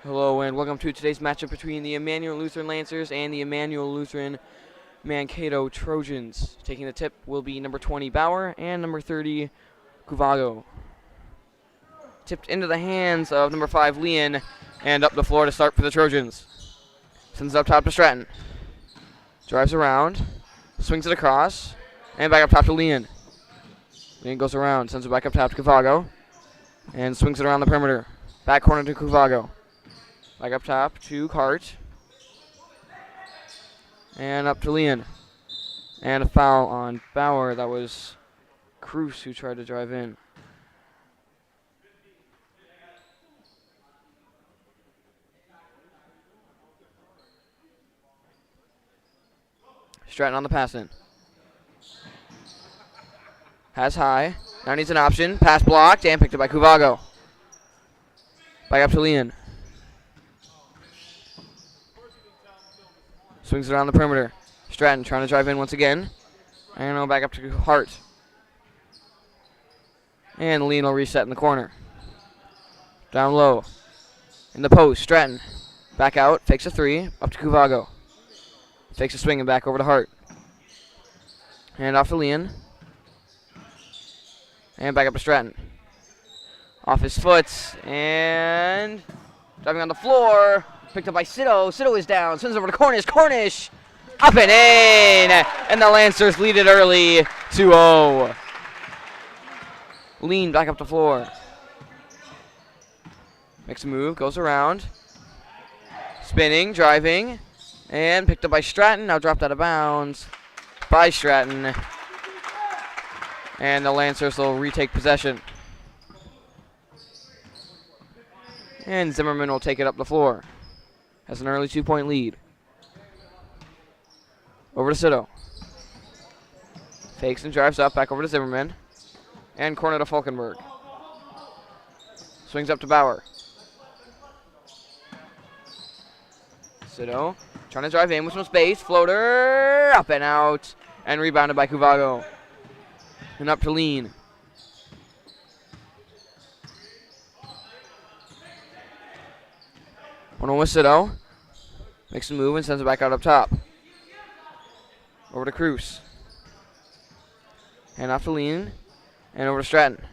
Hello and welcome to today's matchup between the Immanuel Lutheran Lancers and the Immanuel Lutheran Mankato Trojans. Taking the tip will be number 20 Bauer and number 30 Cuvago. Tipped into the hands of number 5 Leon and up the floor to start for the Trojans. Sends it up top to Stratton. Drives around, swings it across, and back up top to Leon. Leon goes around, sends it back up top to Cuvago, and swings it around the perimeter. Back corner to Cuvago. Back up top to Cart. And up to Leon. And a foul on Bauer. That was Cruz who tried to drive in. Stratton on the pass in. Has high. Now needs an option. Pass blocked and picked up by Cuvago. Back up to Leon. Swings it around the perimeter. Stratton trying to drive in once again. And now back up to Hart. And Leon will reset in the corner. Down low. In the post. Stratton. Back out. Fakes a three. Up to Cuvago. Fakes a swing and back over to Hart. And off to Leon. And back up to Stratton. Off his foot. And driving on the floor. Picked up by Sito. Sito is down. Sends over to Cornish. Cornish up and in. And the Lancers lead it early 2-0. Lean back up the floor. Makes a move. Goes around. Spinning. Driving. And picked up by Stratton. Now dropped out of bounds by Stratton. And the Lancers will retake possession. And Zimmerman will take it up the floor. Has an early 2-point lead. Over to Sito. Fakes and drives up, back over to Zimmerman. And corner to Falkenberg. Swings up to Bauer. Sito trying to drive in with some space. Floater, up and out. And rebounded by Cuvago. And up to Lean. One with Sito. Makes a move and sends it back out up top. Over to Cruz. And off to Lean. And over to Stratton.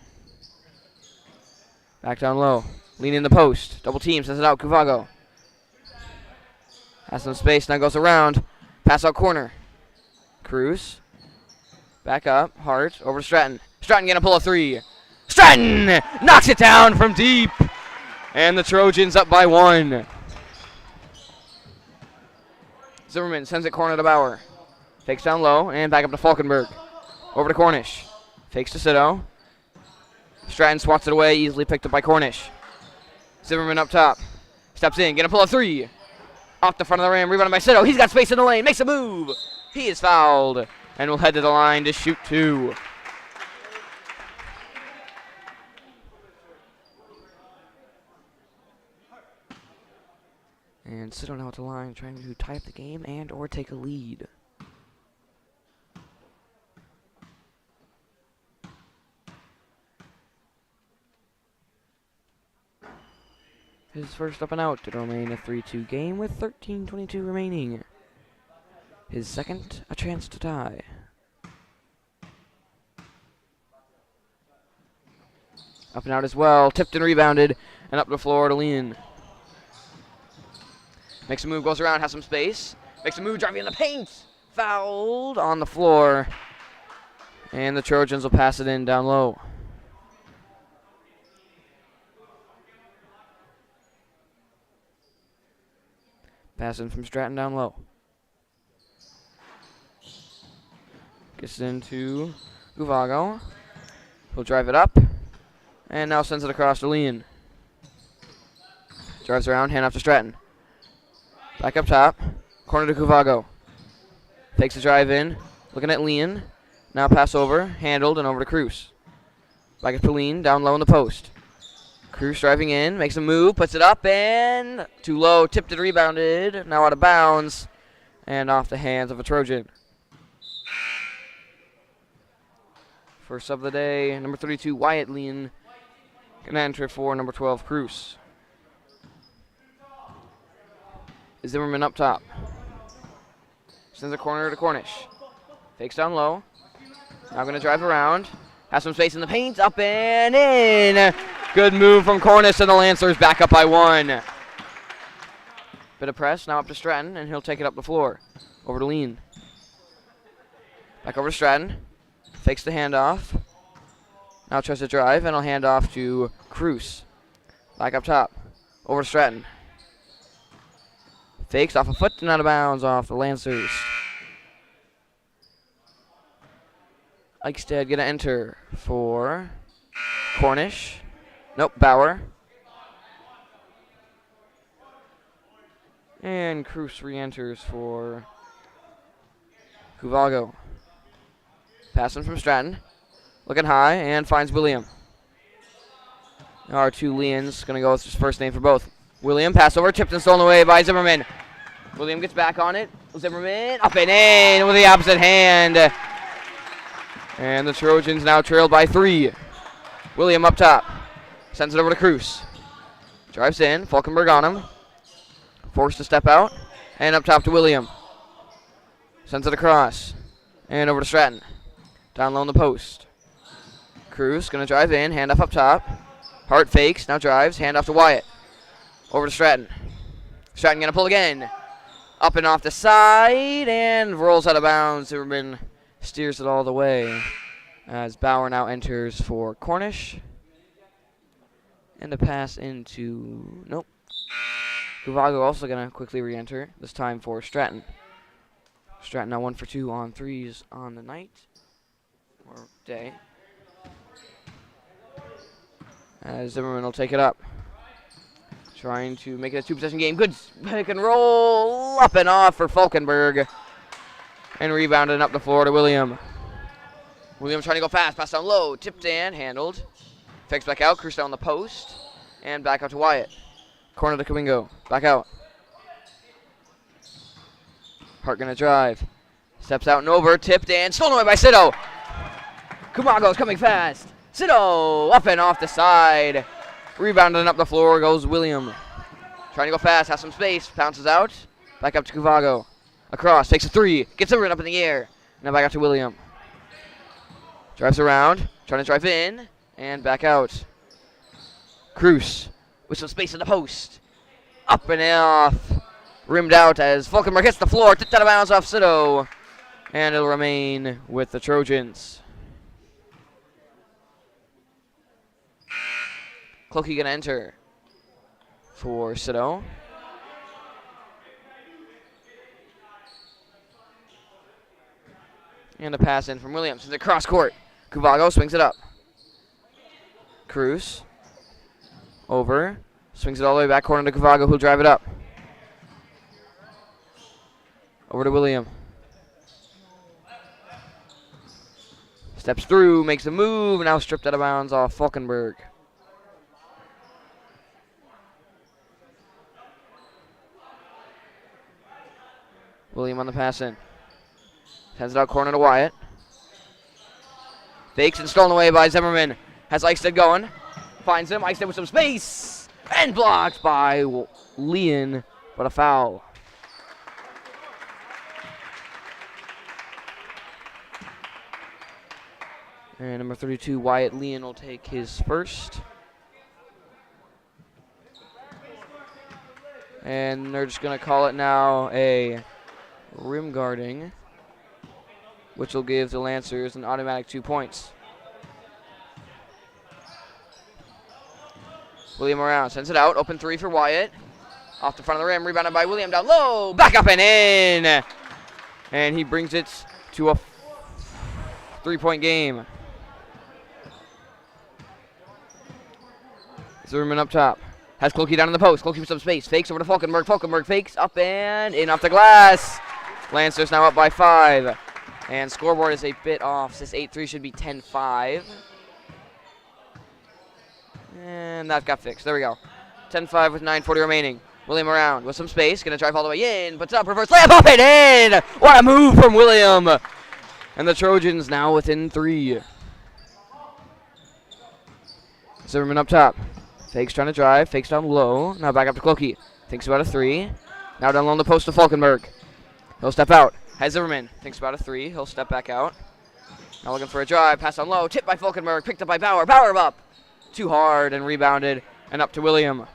Back down low. Lean in the post. Double team. Sends it out. Cuvago. Has some space. Now goes around. Pass out corner. Cruz. Back up. Hart. Over to Stratton. Stratton gonna pull a three. Stratton knocks it down from deep. And the Trojans up by 1. Zimmerman sends it corner to Bauer. Fakes down low and back up to Falkenberg. Over to Cornish. Fakes to Sito. Stratton swats it away, easily picked up by Cornish. Zimmerman up top. Steps in, gonna pull a three. Off the front of the rim, rebounded by Sito. He's got space in the lane, makes a move. He is fouled and will head to the line to shoot 2. And Sito now at the line, trying to tie up the game and or take a lead. His first up and out to remain a 3-2 game with 13:22 remaining. His second, a chance to tie. Up and out as well, tipped and rebounded, and up the floor to Lean. Makes a move, goes around, has some space. Makes a move, driving in the paint. Fouled on the floor. And the Trojans will pass it in down low. Pass in from Stratton down low. Gets it into Cuvago. He'll drive it up. And now sends it across to Leon. Drives around, hand off to Stratton. Back up top. Corner to Cuvago. Takes the drive in. Looking at Leon. Now pass over. Handled and over to Cruz. Back up to Leon. Down low in the post. Cruz driving in. Makes a move. Puts it up and too low. Tipped and rebounded. Now out of bounds. And off the hands of a Trojan. First of the day. Number 32 Wyatt Leon. Can enter for number 12 Cruz. Zimmerman up top. Sends a corner to Cornish. Fakes down low. Now going to drive around. Has some space in the paint. Up and in. Good move from Cornish, and the Lancers back up by 1. Bit of press. Now up to Stratton, and he'll take it up the floor. Over to Lean. Back over to Stratton. Fakes the handoff. Now tries to drive, and he'll hand off to Cruz. Back up top. Over to Stratton. Fakes off a foot and out of bounds off the Lancers. Eichstead going to enter for Cornish. Nope, Bauer. And Cruz re-enters for Kuvago. Passing from Stratton. Looking high and finds William. Our 2 Leons going to go with his first name for both. William, pass over, tipped and stolen away by Zimmerman. William gets back on it. Zimmerman up and in with the opposite hand. And the Trojans now trailed by 3. William up top. Sends it over to Cruz. Drives in. Falkenberg on him. Forced to step out. And up top to William. Sends it across. And over to Stratton. Down low in the post. Cruz going to drive in. Hand off up top. Hart fakes. Now drives. Hand off to Wyatt. Over to Stratton. Stratton going to pull again. Up and off the side. And rolls out of bounds. Zimmerman steers it all the way as Bauer now enters for Cornish. And a pass into, nope. Kuvago also going to quickly re-enter, this time for Stratton. Stratton now 1 for 2 on 3s on the night, or day. As Zimmerman will take it up. Trying to make it a 2-possession game. Good pick and roll, up and off for Falkenberg. And rebounded up the floor to William. William trying to go fast. Pass down low. Tipped in. Handled. Fakes back out. Cruz down the post. And back out to Wyatt. Corner to Kamingo. Back out. Hart going to drive. Steps out and over. Tipped in. Stolen away by Sito. Kumago's coming fast. Sito up and off the side. Rebounding up the floor goes William. Trying to go fast. Has some space. Bounces out. Back up to Kuvago. Across, takes a 3, gets over it up in the air. Now back out to William. Drives around, trying to drive in, and back out. Cruz with some space in the post. Up and off, rimmed out as Falkenberg hits the floor, tipped out of bounds off Sito. And it'll remain with the Trojans. Clokey gonna enter for Sito. And a pass in from Williams. It's a cross court. Kuvago swings it up. Cruz. Over. Swings it all the way back corner to Kuvago, who'll drive it up. Over to William. Steps through, makes a move, now stripped out of bounds off Falkenberg. William on the pass in. Sends it out corner to Wyatt. Fakes and stolen away by Zimmerman. Has Eichstead going. Finds him. Eichstead with some space. And blocked by Leon, but a foul. And number 32, Wyatt Leon, will take his first. And they're just going to call it now a rim guarding, which will give the Lancers an automatic 2 points. William around, sends it out, open 3 for Wyatt. Off the front of the rim, rebounded by William down low, back up and in. And he brings it to a 3-point game. Zimmerman up top. Has Clokey down in the post. Clokey with some space. Fakes over to Falkenberg. Falkenberg fakes up and in off the glass. Lancers now up by 5. And scoreboard is a bit off. This 8-3 should be 10-5. And that got fixed. There we go. 10-5 with 9:40 remaining. William around with some space. Going to drive all the way in. Puts up. Reverse layup up and in. What a move from William. And the Trojans now within 3. Zimmerman up top. Fakes trying to drive. Fakes down low. Now back up to Clokey. Thinks about a 3. Now down along the post to Falkenberg. He'll step out. Has Zimmerman. Thinks about a 3. He'll step back out. Now looking for a drive. Pass on low. Tipped by Falkenberg. Picked up by Bauer. Bauer up. Too hard and rebounded. And up to William.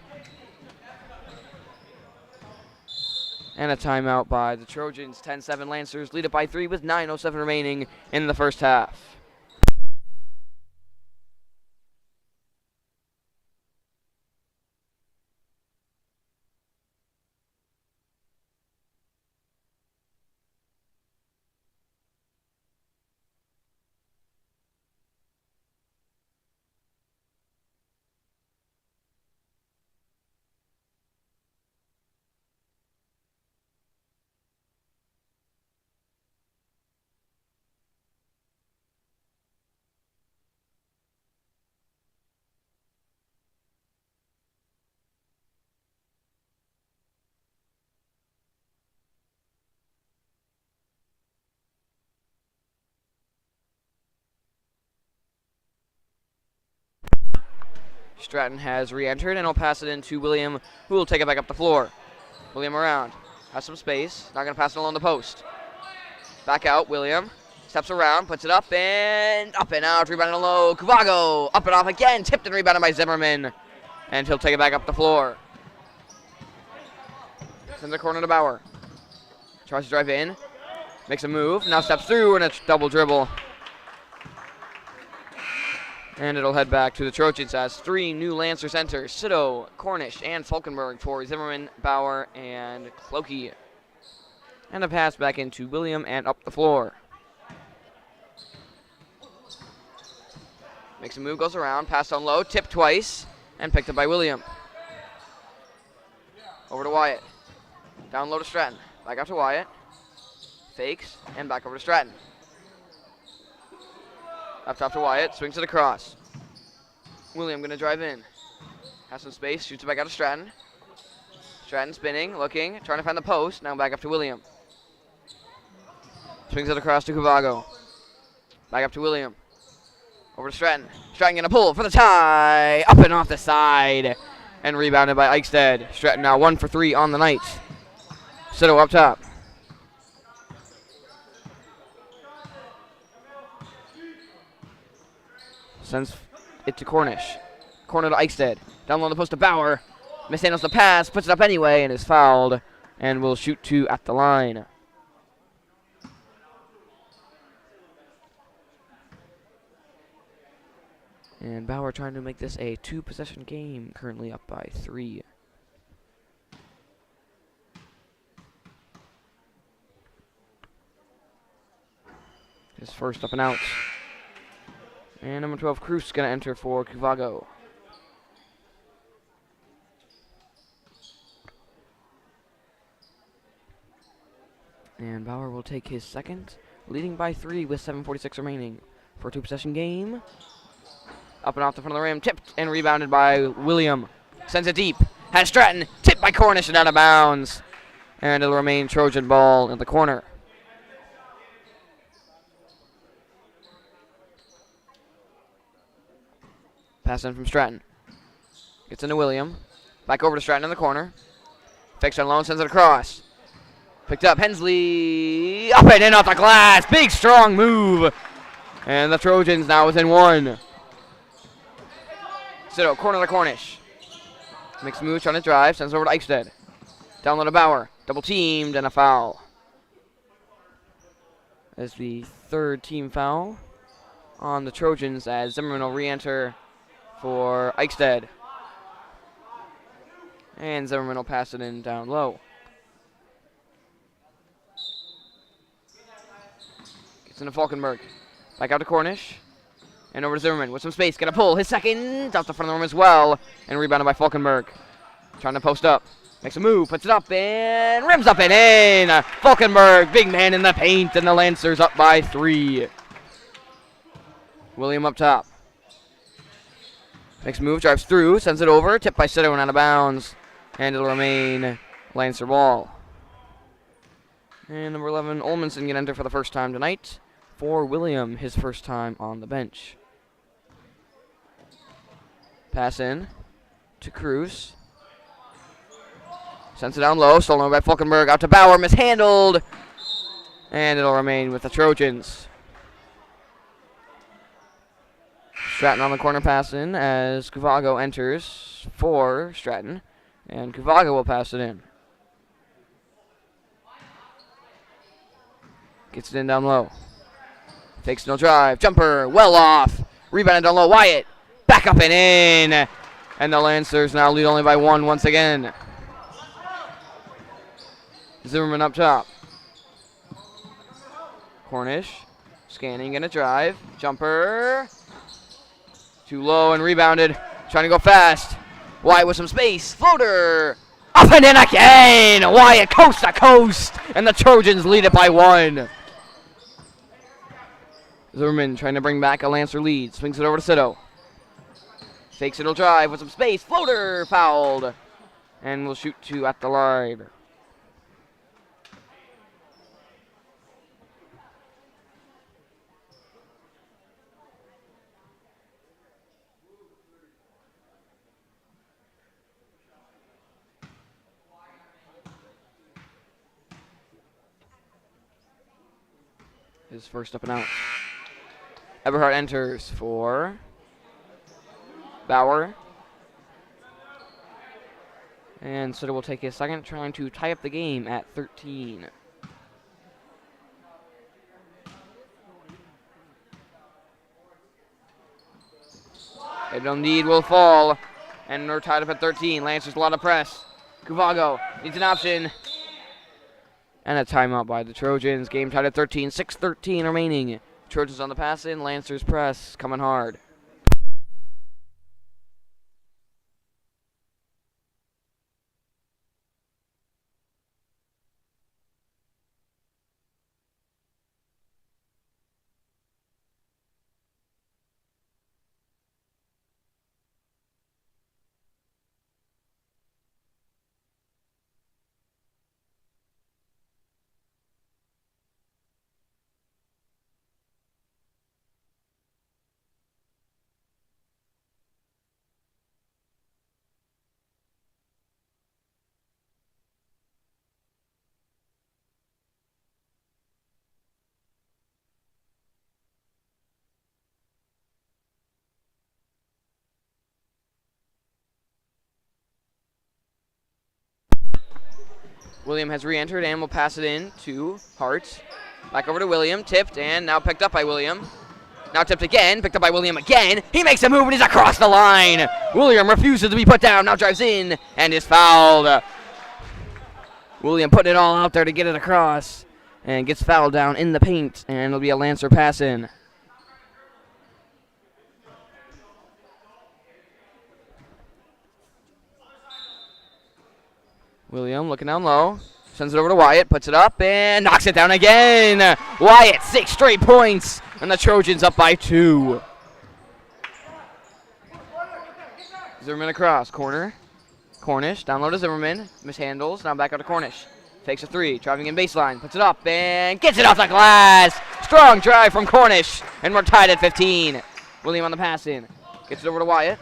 And a timeout by the Trojans. 10-7 Lancers lead it by 3 with 9:07 remaining in the first half. Stratton has re-entered and will pass it into William, who will take it back up the floor. William around. Has some space. Not going to pass it along the post. Back out. William steps around, puts it up and out. Rebounded low. Kuvago up and off again. Tipped and rebounded by Zimmerman. And he'll take it back up the floor. Sends the corner to Bauer. Tries to drive in. Makes a move. Now steps through and it's double dribble. And it'll head back to the Trojans as 3 new Lancers enter. Sito, Cornish, and Falkenberg for Zimmerman, Bauer, and Clokey. And a pass back into William and up the floor. Makes a move, goes around, passed on low, tipped twice, and picked up by William. Over to Wyatt. Down low to Stratton. Back out to Wyatt. Fakes, and back over to Stratton. Up top to Wyatt, swings it across. William gonna drive in. Has some space, shoots it back out to Stratton. Stratton spinning, looking, trying to find the post. Now back up to William. Swings it across to Kuvago. Back up to William. Over to Stratton. Stratton gonna pull for the tie. Up and off the side. And rebounded by Eichstead. Stratton now 1 for 3 on the night. Sito up top. Sends it to Cornish. Corner to Eichstead. Down low the post to Bauer. Mishandles the pass, puts it up anyway, and is fouled. And will shoot 2 at the line. And Bauer trying to make this a 2-possession game, currently up by 3. His first up and out. And number 12, Cruz, going to enter for Kuvago. And Bauer will take his second, leading by 3 with 7:46 remaining for a 2-possession game. Up and off the front of the rim, tipped and rebounded by William. Sends it deep. Has Stratton, tipped by Cornish and out of bounds. And it'll remain Trojan ball in the corner. Pass in from Stratton. Gets into William. Back over to Stratton in the corner. Fakes on low and sends it across. Picked up Hensley. Up and in off the glass. Big, strong move. And the Trojans now within 1. Sito, corner to Cornish. Makes a move, trying to drive. Sends it over to Eichstead. Down low to Bauer. Double teamed and a foul. As the 3rd team foul on the Trojans as Zimmerman will re-enter for Eichstead. And Zimmerman will pass it in down low. Gets into Falkenberg. Back out to Cornish. And over to Zimmerman with some space. Gonna pull his second. Off the front of the rim as well. And rebounded by Falkenberg. Trying to post up. Makes a move. Puts it up and rims up and in. Falkenberg, big man in the paint. And the Lancers up by 3. William up top. Makes a move, drives through, sends it over, tipped by Sito and out of bounds. And it'll remain Lancer ball. And number 11, Olmanson can enter for the first time tonight. For William, his first time on the bench. Pass in to Cruz. Sends it down low. Stolen by Falkenberg. Out to Bauer. Mishandled. And it'll remain with the Trojans. Stratton on the corner pass in as Kuvago enters for Stratton. And Kuvago will pass it in. Gets it in down low. Fakes no drive. Jumper. Well off. Rebounded down low. Wyatt. Back up and in. And the Lancers now lead only by one once again. Zimmerman up top. Cornish. Scanning. Gonna drive. Jumper. Too low and rebounded. Trying to go fast. Wyatt with some space. Floater. Up and in again. Wyatt coast to coast. And the Trojans lead it by one. Zimmerman trying to bring back a Lancer lead. Swings it over to Sito. Fakes it'll drive with some space. Floater fouled. And we'll shoot two at the line. His first up and out. Eberhardt enters for Bauer. And Sutter will take his second, trying to tie up the game at 13. A lead will fall. And we're tied up at 13. Lancers a lot of press. Kuvago needs an option. And a timeout by the Trojans. Game tied at 13. 6:13 remaining. Trojans on the pass in. Lancers press. Coming hard. William has re-entered and will pass it in to Hart. Back over to William, tipped and now picked up by William. Now tipped again, picked up by William again. He makes a move and he's across the line. William refuses to be put down, now drives in and is fouled. William putting it all out there to get it across and gets fouled down in the paint, and it'll be a Lancer pass in. William looking down low, sends it over to Wyatt, puts it up, and knocks it down again. Wyatt, 6 straight points, and the Trojans up by 2. Zimmerman across, corner. Cornish, down low to Zimmerman, mishandles, now back out to Cornish. Fakes a 3, driving in baseline, puts it up, and gets it off the glass. Strong drive from Cornish, and we're tied at 15. William on the pass in, gets it over to Wyatt,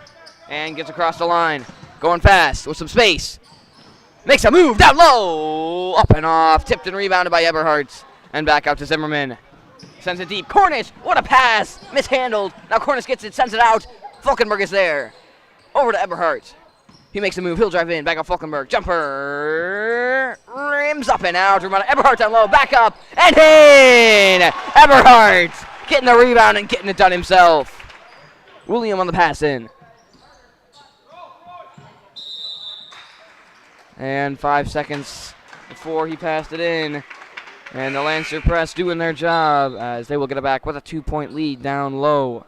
and gets across the line. Going fast, with some space. Makes a move down low, up and off, tipped and rebounded by Eberhardt, and back out to Zimmerman. Sends it deep. Cornish, what a pass, mishandled. Now Cornish gets it, sends it out. Falkenberg is there. Over to Eberhardt. He makes a move, he'll drive in, back up Falkenberg. Jumper, rims up and out. Eberhardt down low, back up, and in. Eberhardt getting the rebound and getting it done himself. William on the pass in. And 5 seconds before he passed it in. And the Lancer press doing their job as they will get it back with a 2-point lead down low.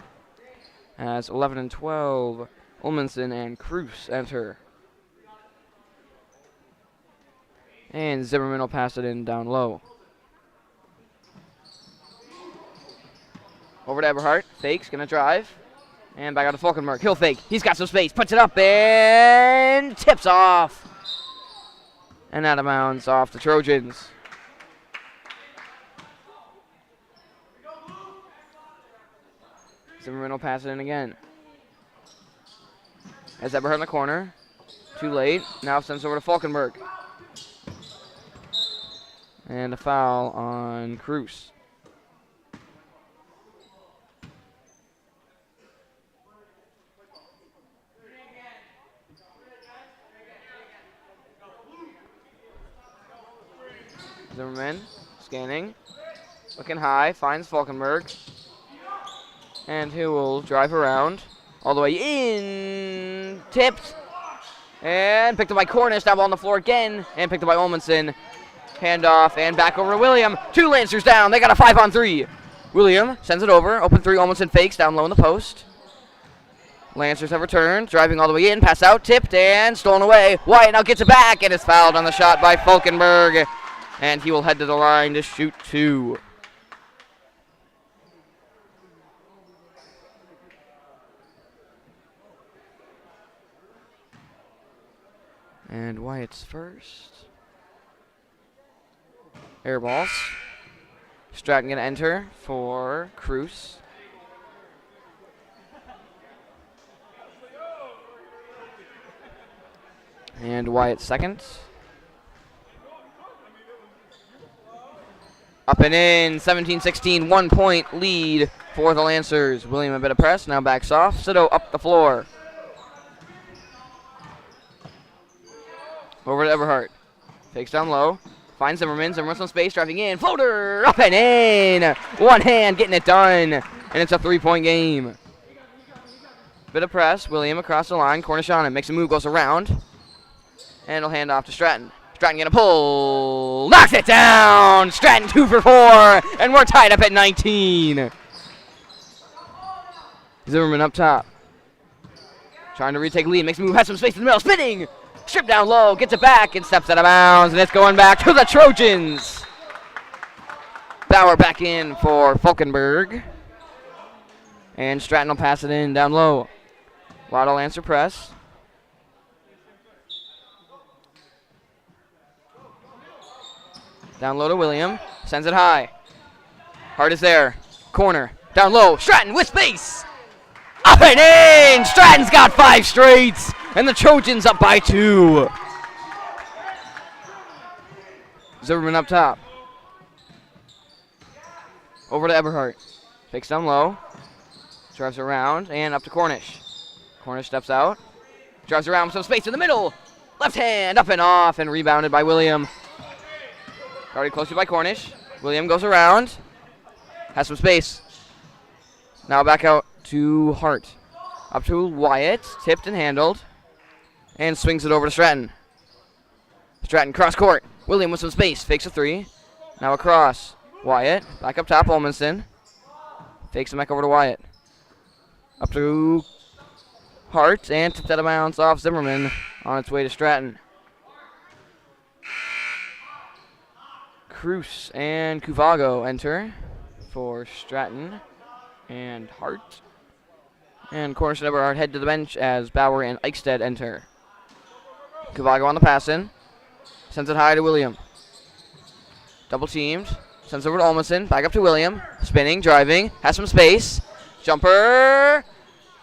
As 11 and 12, Ulmanson and Cruz enter. And Zimmerman will pass it in down low. Over to Eberhardt. Fakes, gonna drive. And back out to Falkenberg. He'll fake. He's got some space. Puts it up and tips off. And out of bounds off the Trojans. Zimmerman will pass it in again. As Eberhardt in the corner. Too late. Now sends over to Falkenberg. And a foul on Cruz. Zimmerman scanning, looking high, finds Falkenberg. And he will drive around all the way in, tipped, and picked up by Cornish. Now ball on the floor again, and picked up by Olmanson. Handoff, and back over to William. 2 Lancers down, they got a 5-on-3. William sends it over, open 3, Olmanson fakes, down low in the post. Lancers have returned, driving all the way in, pass out, tipped, and stolen away. Wyatt now gets it back, and is fouled on the shot by Falkenberg. And he will head to the line to shoot 2. And Wyatt's first. Air balls. Stratton going to enter for Cruz. And Wyatt second. Up and in, 17-16, 1 point lead for the Lancers. William a bit of press, now backs off. Sito up the floor. Over to Everhart. Takes down low. Finds Zimmerman. Zimmerman some space, driving in. Floater! Up and in! One hand getting it done. And it's a 3-point game. Bit of press. William across the line. Cornish on him. Makes a move, goes around. And he'll hand off to Stratton. Stratton gonna pull. Knocks it down! Stratton 2 for 4. And we're tied up at 19. Zimmerman up top. Trying to retake lead. Makes a move. Has some space in the middle. Spinning! Strip down low, gets it back, and steps out of bounds, and it's going back to the Trojans. Bauer back in for Falkenberg. And Stratton will pass it in down low. Waddle answer press. Down low to William, sends it high. Hart is there, corner, down low, Stratton with space. Up and in, Stratton's got 5 straight. And the Trojans up by 2. Zimmerman up top. Over to Eberhardt. Takes down low. Drives around and up to Cornish. Cornish steps out. Drives around with some space in the middle. Left hand up and off and rebounded by William. Already closely by Cornish. William goes around. Has some space. Now back out to Hart. Up to Wyatt. Tipped and handled. And swings it over to Stratton. Stratton cross court. William with some space. Fakes a 3. Now across. Wyatt. Back up top. Olmanson. Fakes him back over to Wyatt. Up to Hart. And tipped out of bounds off Zimmerman. On its way to Stratton. Cruz and Kuvago enter for Stratton and Hart. And Cornish and Eberhard head to the bench as Bauer and Eichstead enter. Kuvago on the pass in. Sends it high to William. Double teamed. Sends over to Olmanson. Back up to William. Spinning, driving. Has some space. Jumper.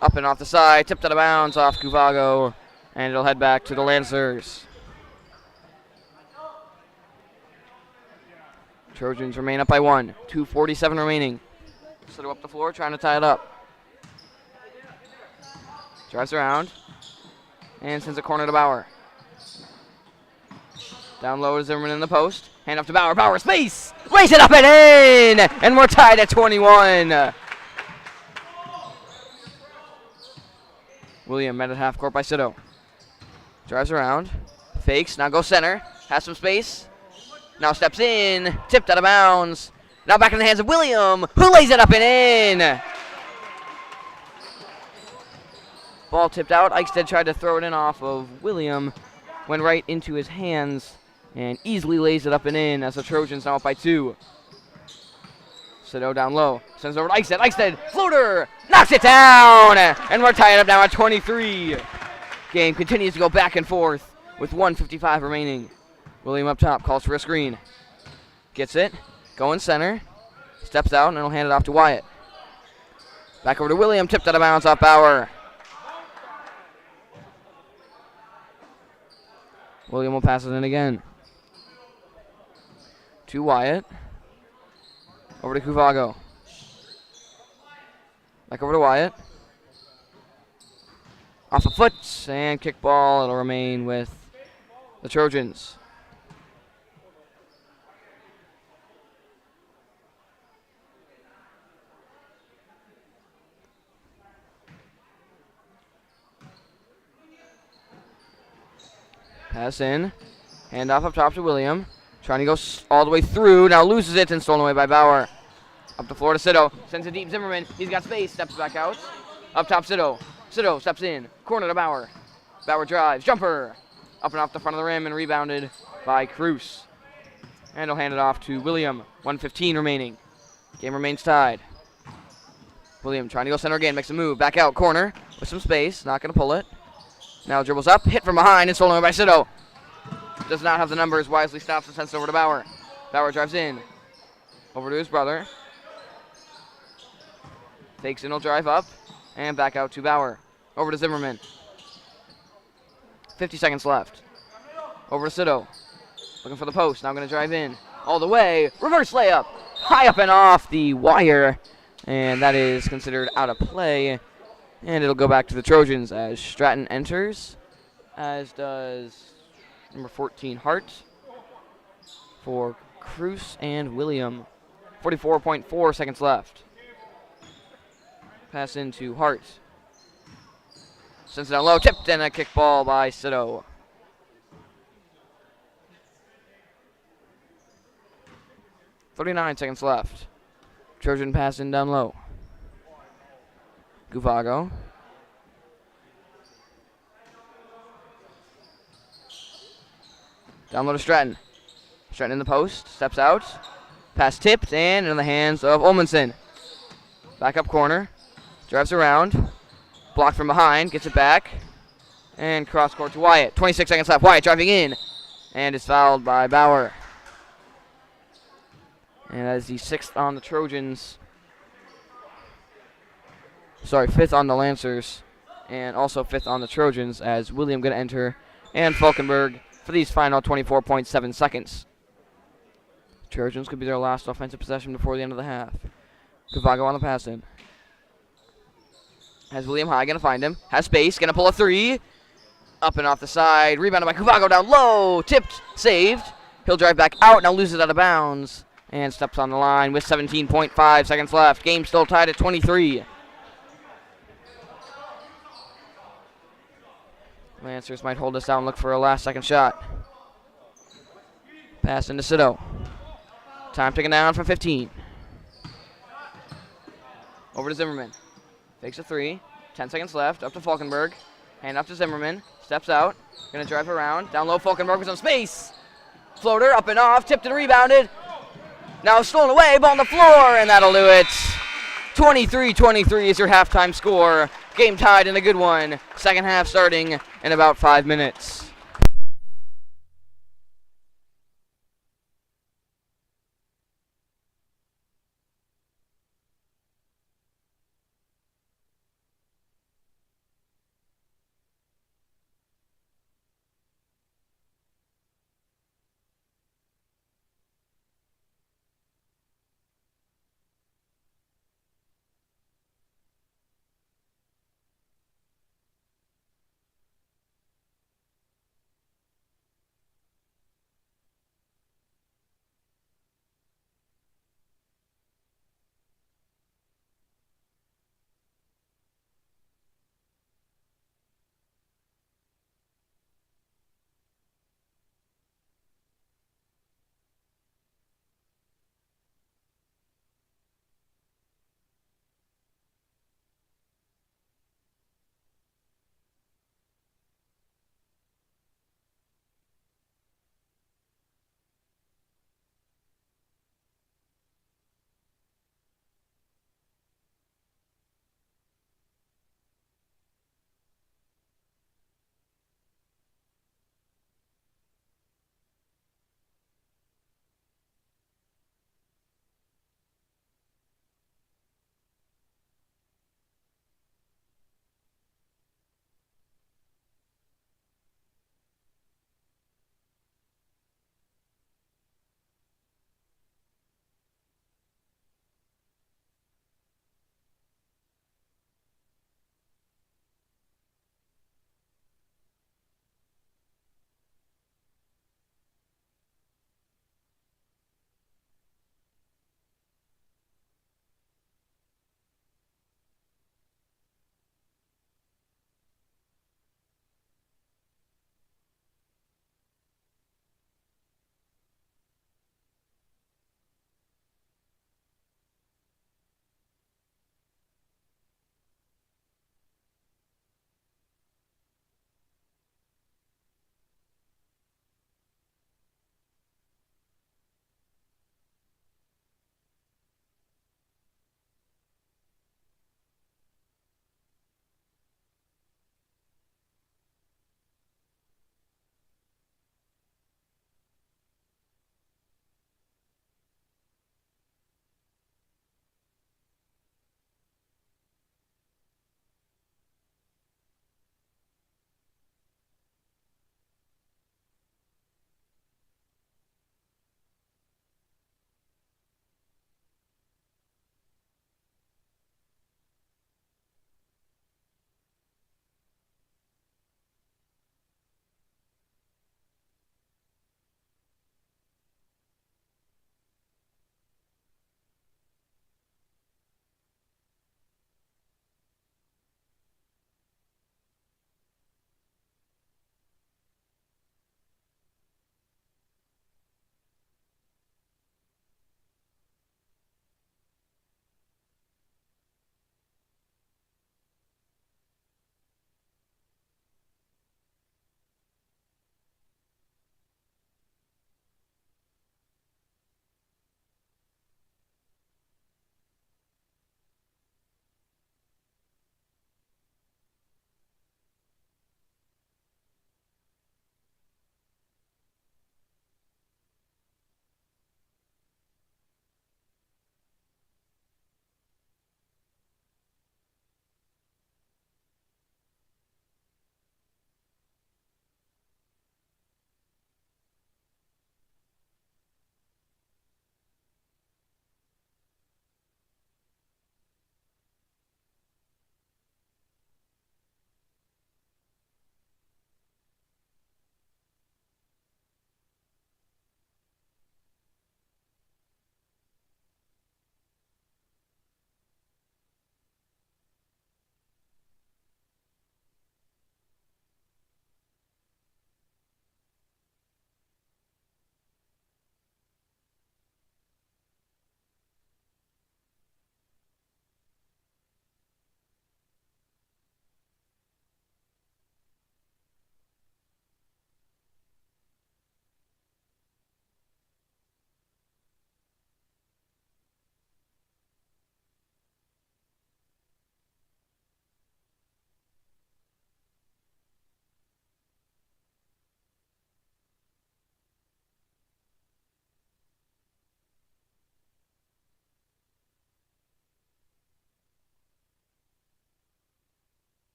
Up and off the side. Tipped out of bounds off Kuvago. And it'll head back to the Lancers. Trojans remain up by 1. 2:47 remaining. Sito up the floor, trying to tie it up. Drives around. And sends a corner to Bauer. Down low to Zimmerman in the post. Hand up to Bauer. Bauer space. Raise it up and in. And we're tied at 21. William met at half court by Sito. Drives around. Fakes. Now goes center. Has some space. Now steps in. Tipped out of bounds. Now back in the hands of William, who lays it up and in. Ball tipped out. Eichstead tried to throw it in off of William. Went right into his hands and easily lays it up and in as the Trojans now up by 2. Sito down low. Sends over to Eichstead. Eichstead, floater, knocks it down. And we're tied up now at 23. Game continues to go back and forth with 1:55 remaining. William up top, calls for a screen. Gets it, going center. Steps out and he'll hand it off to Wyatt. Back over to William, tipped out of bounds off Bauer. William will pass it in again. to Wyatt. Over to Kuvago. Back over to Wyatt. Off a foot and kickball. It'll remain with the Trojans. Pass in. Hand off up top to William. Trying to go all the way through. Now loses it and stolen away by Bauer. Up the floor to Sito. Sends it deep. Zimmerman. He's got space. Steps back out. Up top Sito. Sito steps in. Corner to Bauer. Bauer drives. Jumper. Up and off the front of the rim and rebounded by Cruz. And he'll hand it off to William. 1:15 remaining. Game remains tied. William trying to go center again. Makes a move. Back out. Corner with some space. Not going to pull it. Now dribbles up. Hit from behind and stolen away by Sito. Does not have the numbers. Wisely stops and sends it over to Bauer. Bauer drives in. Over to his brother. Fakes in. He'll drive up. And back out to Bauer. Over to Zimmerman. 50 seconds left. Over to Sito. Looking for the post. Now going to drive in. All the way. Reverse layup. High up and off the wire. And that is considered out of play. And it'll go back to the Trojans as Stratton enters. As does number 14, Hart. For Cruz and William. 44.4 seconds left. Pass into Hart. Sends it down low. Tipped and a kickball by Sito. .39 seconds left. Trojan pass in down low. Kuvago. Down low to Stratton. Stratton in the post. Steps out. Pass tipped and in the hands of Olmanson. Back up corner. Drives around. Blocked from behind. Gets it back. And cross court to Wyatt. 26 seconds left. Wyatt driving in. And is fouled by Bauer. And that is the 6th on the Trojans. Sorry, 5th on the Lancers. And also 5th on the Trojans as William going to enter. And Falkenberg for these final 24.7 seconds. Trojans could be their last offensive possession before the end of the half. Kuvago on the pass in. Has William High, going to find him. Has space, going to pull a three. Up and off the side. Rebounded by Kuvago down low. Tipped, saved. He'll drive back out, now loses out of bounds. And steps on the line with 17.5 seconds left. Game still tied at 23. Lancers might hold us down, look for a last second shot. Pass into Sito. Time ticking down for 15. Over to Zimmerman. Takes a three. 10 seconds left. Up to Falkenberg. Hand off to Zimmerman. Steps out. Gonna drive around. Down low, Falkenberg with some space. Floater up and off. Tipped and rebounded. Now stolen away. Ball on the floor. And that'll do it. 23-23 is your halftime score. Game tied in a good one. Second half starting in about 5 minutes.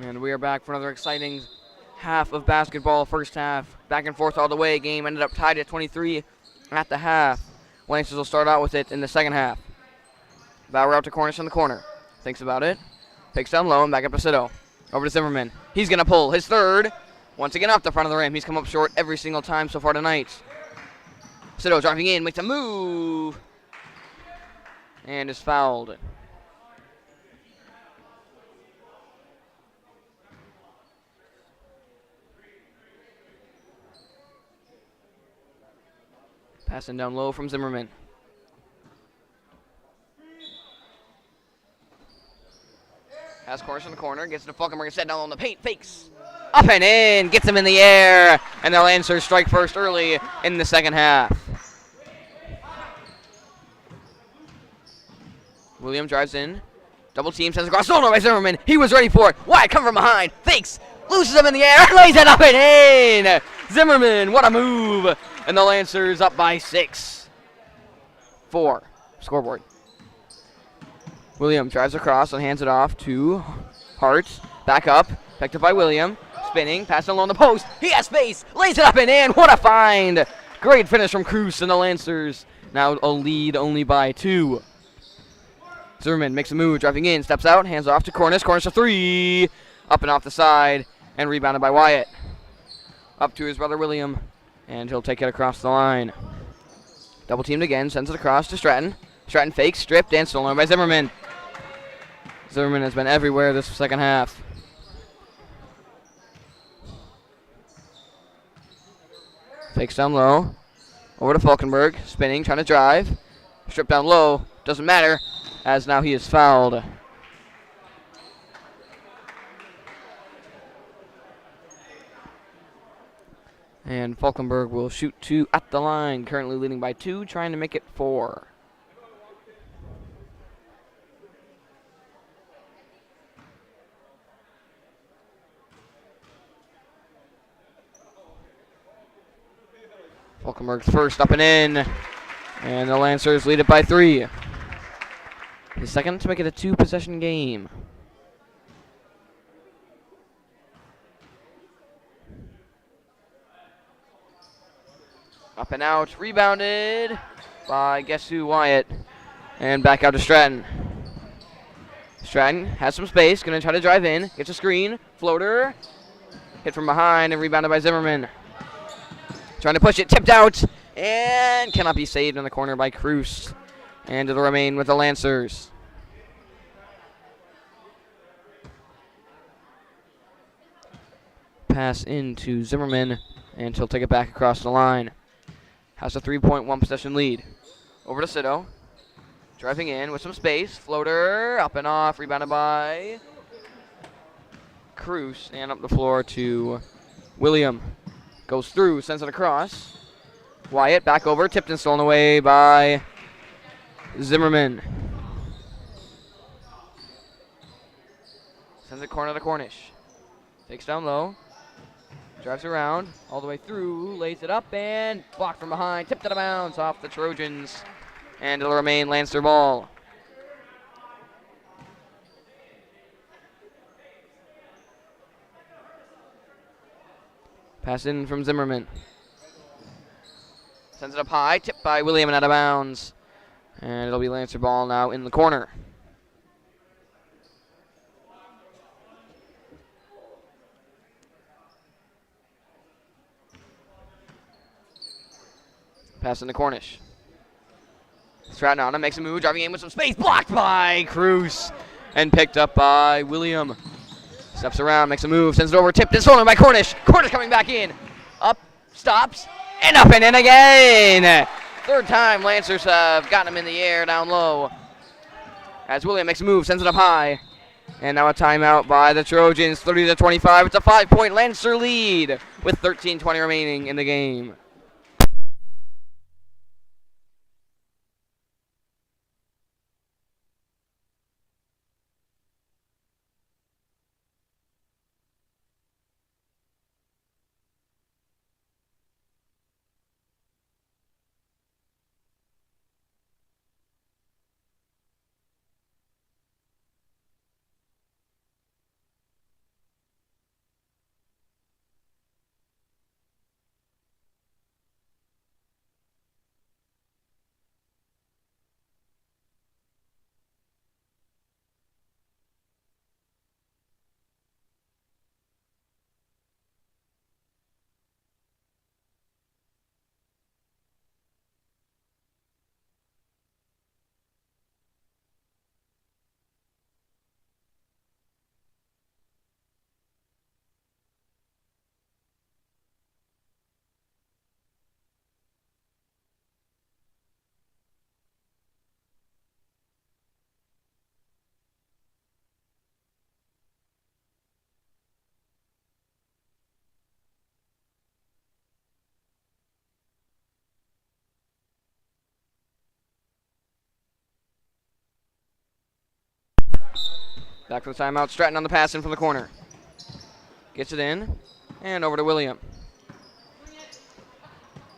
And we are back for another exciting half of basketball. First half, back and forth all the way. Game ended up tied at 23 at the half. Lancers will start out with it in the second half. Bauer out to Cornish in the corner. Thinks about it. Picks down low and back up to Sito. Over to Zimmerman. He's going to pull his third. Once again off the front of the rim. He's come up short every single time so far tonight. Sito driving in, makes a move. And is fouled. Passing down low from Zimmerman. Has Cornish in the corner. Gets to Falkenberg. Set down on the paint. Fakes. Up and in. Gets him in the air. And the Lancers strike first early in the second half. William drives in. Double team. Sends across. Stolen by Zimmerman. He was ready for it. Wyatt come from behind. Fakes. Loses him in the air. Lays it up and in. Zimmerman. What a move. And the Lancers up by 6. 4. Scoreboard. William drives across and hands it off to Hart. Back up. Picked up by William. Spinning. Passing along the post. He has space. Lays it up and in. What a find. Great finish from Cruz and the Lancers. Now a lead only by 2. Zimmerman makes a move. Driving in. Steps out. Hands off to Cornish. Cornish a 3. Up and off the side. And rebounded by Wyatt. Up to his brother William. And he'll take it across the line. Double teamed again. Sends it across to Stratton. Stratton fakes. Stripped and stolen by Zimmerman. Zimmerman has been everywhere this second half. Fakes down low. Over to Falkenberg. Spinning. Trying to drive. Stripped down low. Doesn't matter. As now he is fouled. And Falkenberg will shoot 2 at the line. Currently leading by 2, trying to make it 4. Falkenberg's first up and in. And the Lancers lead it by 3. His second to make it a 2-possession game. Up and out, rebounded by guess who, Wyatt. And back out to Stratton. Stratton has some space, gonna try to drive in, gets a screen, floater, hit from behind and rebounded by Zimmerman. Trying to push it, tipped out, and cannot be saved in the corner by Cruz. And it'll remain with the Lancers. Pass into Zimmerman, and he'll take it back across the line. Has a 3-point possession lead. Over to Sito. Driving in with some space. Floater. Up and off. Rebounded by Cruz. And up the floor to William. Goes through. Sends it across. Wyatt back over. Tipped and stolen away by Zimmerman. Sends it corner to Cornish. Takes down low. Drives around, all the way through, lays it up, and blocked from behind. Tipped out of bounds off the Trojans. And it'll remain Lancer ball. Pass in from Zimmerman. Sends it up high, tipped by William and out of bounds. And it'll be Lancer ball now in the corner. Pass into Cornish. Stratton on him, makes a move, driving in with some space, blocked by Cruz, and picked up by William. Steps around, makes a move, sends it over, tipped and stolen by Cornish. Cornish coming back in. Up, stops, and up and in again. Third time Lancers have gotten him in the air down low. As William makes a move, sends it up high. And now a timeout by the Trojans, 30-25. It's a 5-point Lancer lead with 13:20 remaining in the game. Back from the timeout. Stratton on the pass in from the corner. Gets it in. And over to William.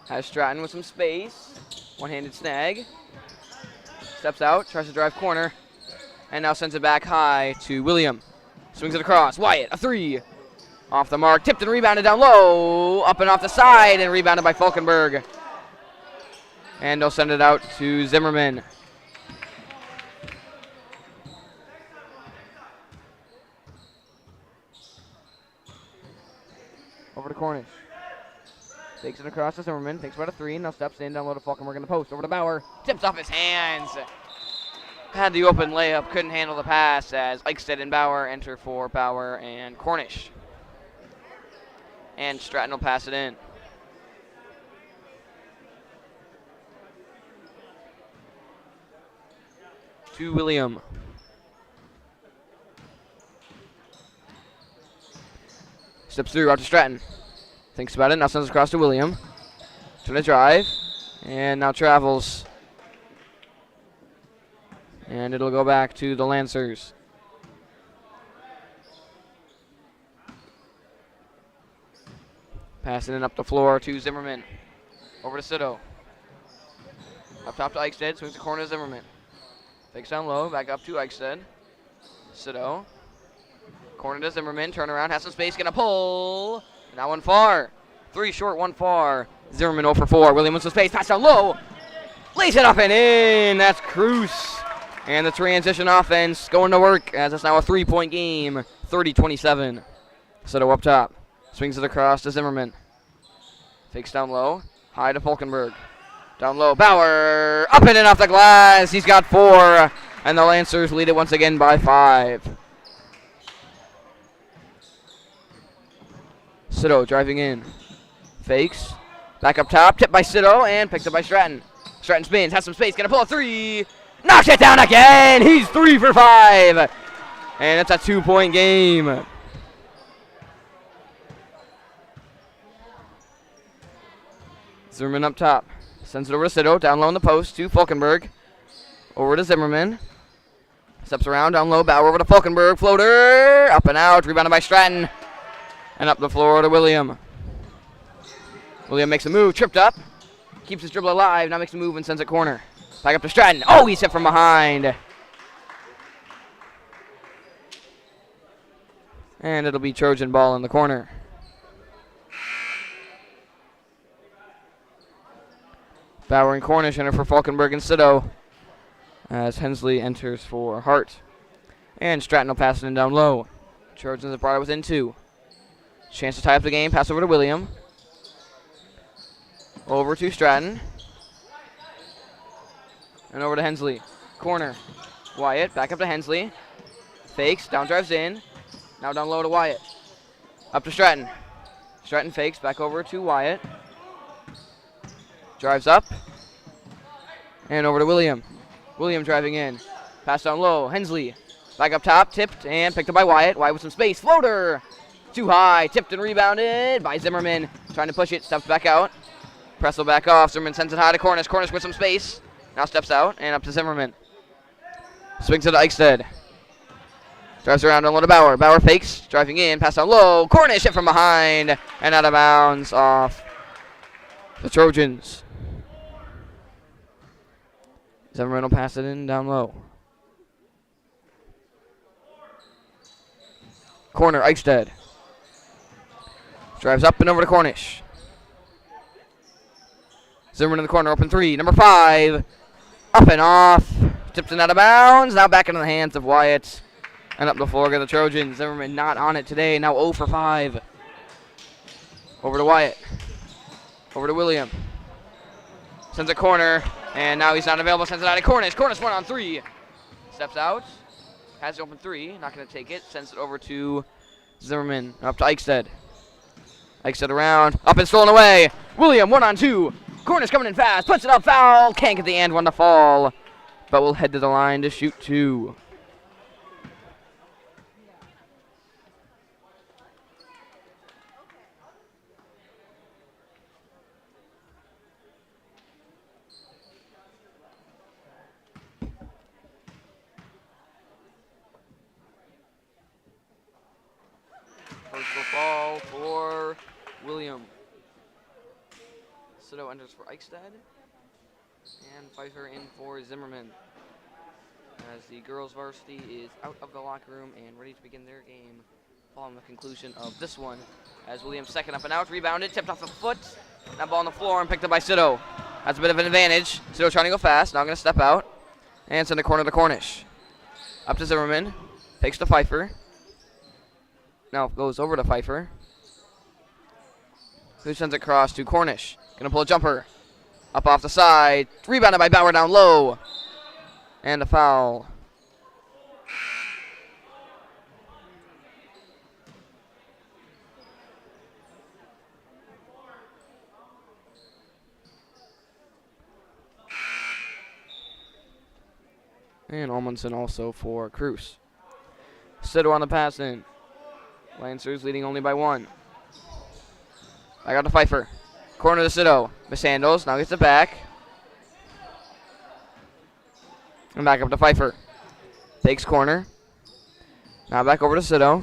Has Stratton with some space. One-handed snag. Steps out. Tries to drive corner. And now sends it back high to William. Swings it across. Wyatt, a three. Off the mark. Tipped and rebounded down low. Up and off the side. And rebounded by Falkenberg. And they'll send it out to Zimmerman. Over to Cornish. Takes it across to Zimmerman. Thinks about a three. Now steps in. Down low to Falkenberg in the post. Over to Bauer. Tips off his hands. Had the open layup. Couldn't handle the pass as Eichstead and Bauer enter for Bauer and Cornish. And Stratton will pass it in. To William. Steps through out to Stratton. Thinks about it. Now sends it across to William. Trying to drive. And now travels. And it'll go back to the Lancers. Passing it up the floor to Zimmerman. Over to Sito. Up top to Eichstead. Swings the corner to Zimmerman. Fakes down low. Back up to Eichstead. Sito. Corner to Zimmerman. Turn around. Has some space. Gonna pull. Now one far. Three short, one far. Zimmerman 0 for 4. William with some space. Pass down low. Lays it up and in. That's Cruz. And the transition offense going to work as it's now a 3-point game. 30-27. Sito up top. Swings it across to Zimmerman. Fakes down low. High to Falkenberg. Down low. Bauer. Up and in off the glass. He's got 4. And the Lancers lead it once again by 5. Sito driving in. Fakes. Back up top. Tipped by Sito and picked up by Stratton. Stratton spins. Has some space. Gonna pull a 3. Knocks it down again. He's 3 for 5. And it's a 2-point game. Zimmerman up top. Sends it over to Sito. Down low in the post to Falkenberg. Over to Zimmerman. Steps around. Down low. Bauer over to Falkenberg. Floater. Up and out. Rebounded by Stratton. And up the floor to William. William makes a move. Tripped up. Keeps his dribble alive. Now makes a move and sends it corner. Back up to Stratton. Oh, he's hit from behind. And it'll be Trojan ball in the corner. Bauer and Cornish enter for Falkenberg and Sito as Hensley enters for Hart. And Stratton will pass it in down low. Trojans have brought it within 2. Chance to tie up the game. Pass over to William. Over to Stratton. And over to Hensley. Corner. Wyatt back up to Hensley. Fakes. Down drives in. Now down low to Wyatt. Up to Stratton. Stratton fakes. Back over to Wyatt. Drives up. And over to William. William driving in. Pass down low. Hensley. Back up top. Tipped and picked up by Wyatt. Wyatt with some space. Floater. Too high. Tipped and rebounded by Zimmerman. Trying to push it. Steps back out. Press will back off. Zimmerman sends it high to Cornish. Cornish with some space. Now steps out and up to Zimmerman. Swings it to Eichstead. Drives around down low to Bauer. Bauer fakes. Driving in. Pass down low. Cornish hit from behind. And out of bounds off the Trojans. Zimmerman will pass it in down low. Corner, Eichstead. Drives up and over to Cornish. Zimmerman in the corner, open 3. Number 5. Up and off. Tipped and out of bounds. Now back into the hands of Wyatt. And up the floor go the Trojans. Zimmerman not on it today. Now 0 for 5. Over to Wyatt. Over to William. Sends a corner. And now he's not available. Sends it out to Cornish. Cornish 1 on 3. Steps out. Has the open 3. Not going to take it. Sends it over to Zimmerman. Up to Eichstead. Eichstead around. Up and stolen away. William 1 on 2. Cornish coming in fast. Puts it up. Foul. Can't get the and one to fall. But will head to the line to shoot 2. enters for Eichstätt. And Pfeiffer in for Zimmerman. As the girls varsity is out of the locker room and ready to begin their game following the conclusion of this one. As Williams second up and out, rebounded, tipped off the foot. That ball on the floor and picked up by Sido. That's a bit of an advantage. Sido trying to go fast, now going to step out. And send a corner to Cornish. Up to Zimmerman, fakes to Pfeiffer. Now goes over to Pfeiffer, who sends it across to Cornish. Going to pull a jumper. Up off the side, rebounded by Bauer down low. And a foul. And Almondson also for Cruz. Sido on the pass in. Lancers leading only by 1. Back out to Pfeiffer. Corner to Sido. Mishandles, now gets it back. And back up to Pfeiffer. Takes corner. Now back over to Sido.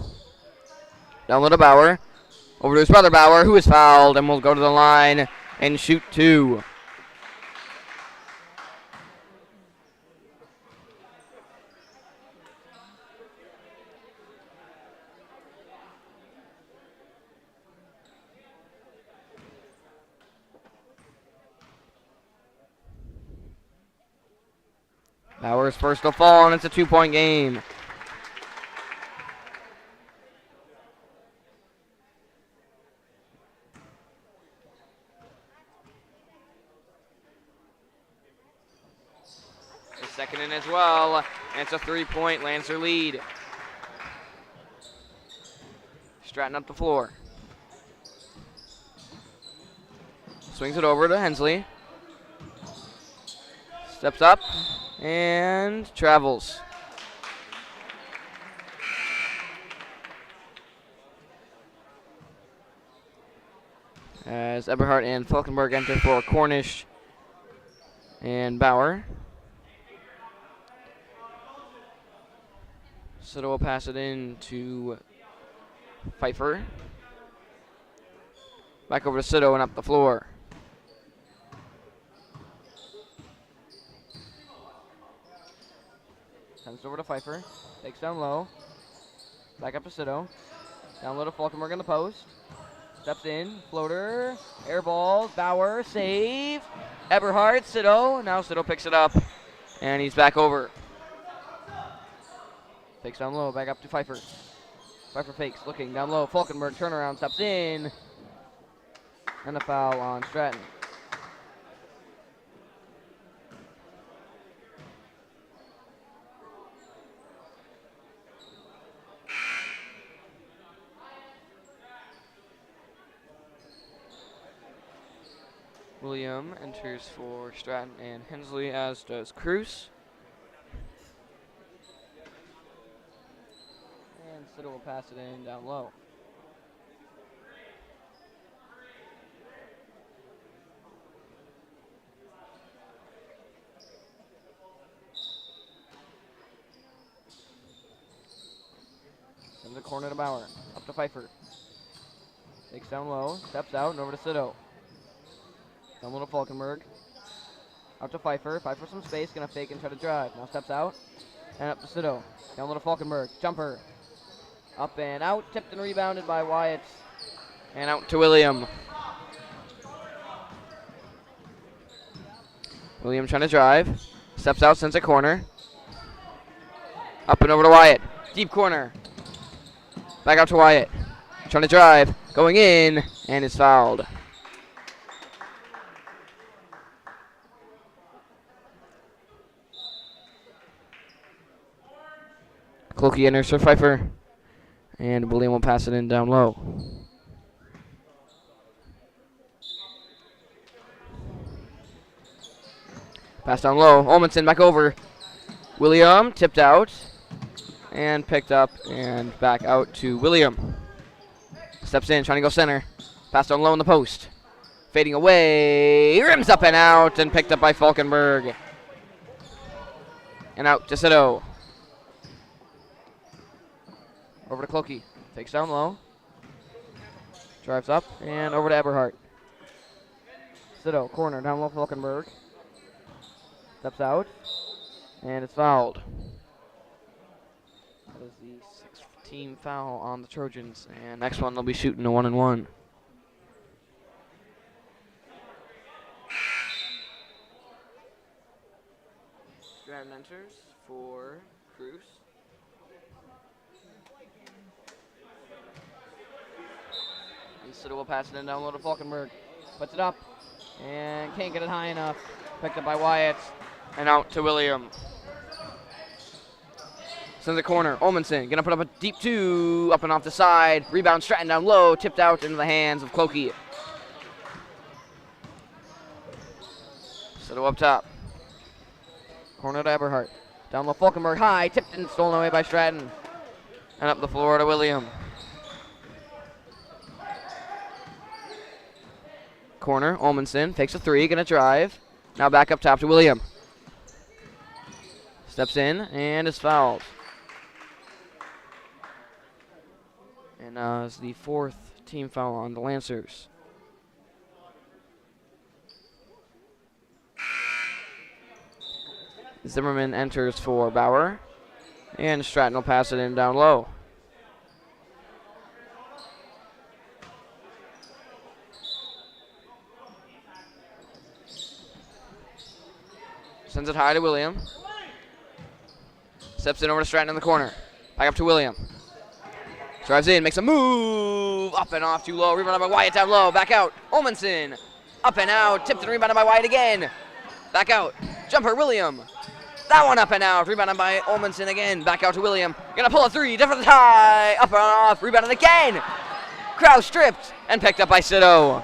Down low to Bauer. Over to his brother Bauer, who is fouled and will go to the line and shoot 2. Bauer's first to fall, and it's a 2-point game. The second in as well, and it's a 3-point Lancer lead. Stratton up the floor. Swings it over to Hensley. Steps up. And travels. As Eberhardt and Falkenberg enter for Cornish and Bauer. Sido will pass it in to Pfeiffer. Back over to Sido and up the floor. Sends it over to Pfeiffer. Takes down low. Back up to Sido. Down low to Falkenberg in the post. Steps in. Floater. Air ball. Bauer. Save. Eberhardt. Sido. Now Sido picks it up. And he's back over. Takes down low. Back up to Pfeiffer. Pfeiffer fakes. Looking down low. Falkenberg turnaround. Steps in. And a foul on Stratton. William enters for Stratton and Hensley, as does Cruz. And Sido will pass it in down low. Sends a corner to Bauer. Up to Pfeiffer. Takes down low, steps out, and over to Sido. Down low to Falkenberg. Out to Pfeiffer. Pfeiffer some space, gonna fake and try to drive. Now steps out. And up to Sido. Down low to Falkenberg. Jumper. Up and out. Tipped and rebounded by Wyatt. And out to William. William trying to drive. Steps out, sends a corner. Up and over to Wyatt. Deep corner. Back out to Wyatt. Trying to drive. Going in. And is fouled. Clokey enters for Pfeiffer. And William will pass it in down low. Pass down low. Olmanson back over. William tipped out. And picked up and back out to William. Steps in, trying to go center. Pass down low in the post. Fading away. Rims up and out and picked up by Falkenberg. And out to Sido. Over to Clokey. Takes down low. Drives up and over to Eberhardt. Sito, corner, down low, Falkenberg. Steps out, and it's fouled. That is the 6th team foul on the Trojans, and next one they'll be shooting a 1-and-1. Stratton enters for Cruz. And Sito will pass it in down low to Falkenberg. Puts it up, and can't get it high enough. Picked up by Wyatt, and out to William. Sends a corner. Olmanson gonna put up a deep 2, up and off the side. Rebound Stratton down low, tipped out into the hands of Clokey. Sito up top. Corner to Eberhardt. Down low, Falkenberg high, tipped and stolen away by Stratton. And up the floor to William. Corner, Olmanson takes a 3, gonna drive. Now back up top to William. Steps in and is fouled. And it's the 4th team foul on the Lancers. Zimmerman enters for Bauer. And Stratton will pass it in down low. Sends it high to William. Steps in over to Stratton in the corner. Back up to William. Drives in, makes a move. Up and off too low. Rebounded by Wyatt down low. Back out. Olmanson. Up and out. Tipped and rebounded by Wyatt again. Back out. Jumper, William. That one up and out. Rebounded by Olmanson again. Back out to William. Gonna pull a 3. Different tie. Up and off. Rebounded again. Kraus stripped and picked up by Sito.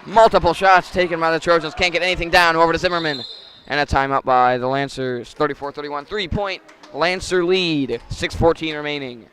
Multiple shots taken by the Trojans. Can't get anything down. Over to Zimmerman. And a timeout by the Lancers. 34-31. 3-point Lancer lead. 6:14 remaining.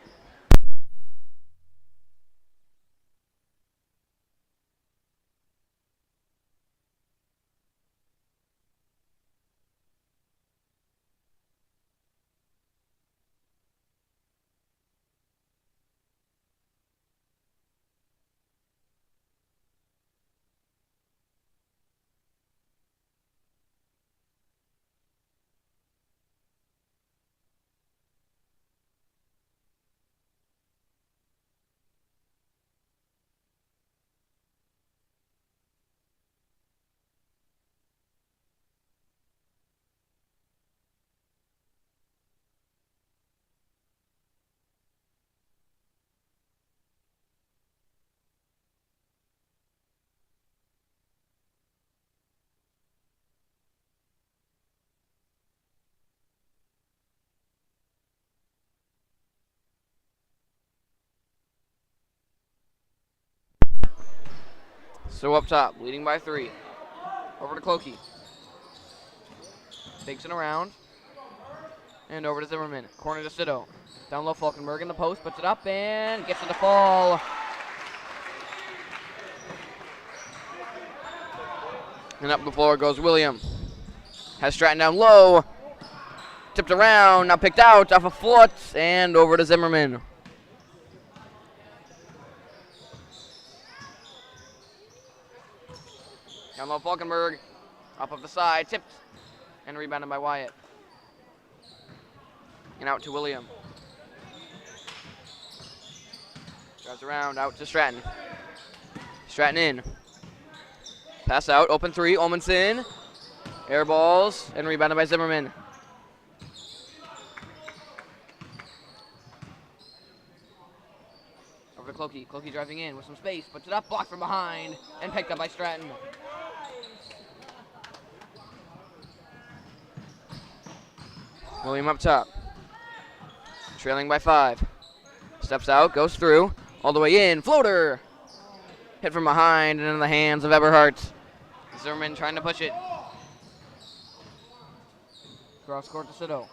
So up top, leading by 3. Over to Clokey. Takes it around. And over to Zimmerman. Corner to Sito. Down low, Falkenberg in the post. Puts it up and gets it to fall. And up the floor goes William. Has Stratton down low. Tipped around. Now picked out off a foot. And over to Zimmerman. Down low, Falkenberg. Up of the side. Tipped. And rebounded by Wyatt. And out to William. Drives around, out to Stratton. Stratton in. Pass out, open 3, Olmanson. Air balls, and rebounded by Zimmerman. Over to Clokey. Clokey driving in with some space, puts it up, blocked from behind, and picked up by Stratton. William up top. Trailing by 5. Steps out, goes through, all the way in, floater! Hit from behind and in the hands of Eberhardt. Zimmerman trying to push it. Cross court to Sito.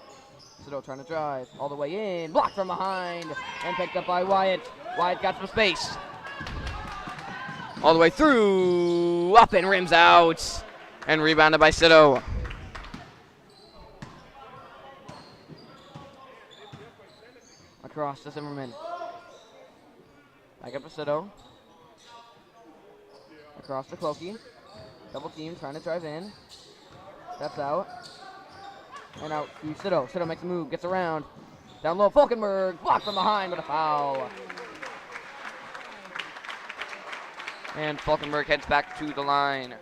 Sito trying to drive, all the way in, blocked from behind, and picked up by Wyatt. Wyatt got some space. All the way through, up and rims out, and rebounded by Sito. Across to Zimmerman. Back up to Sito. Across to Cloaky. Double team, trying to drive in. Steps out. And out to Sito. Sito makes a move, gets around. Down low, Falkenberg, blocked from behind, but a foul. And Falkenberg heads back to the line.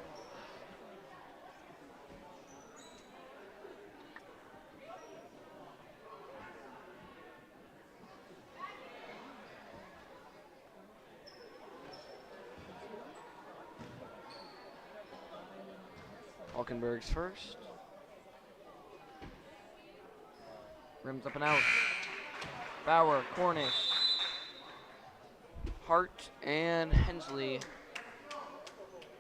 Falkenberg's first. Rims up and out. Bauer, Cornish, Hart, and Hensley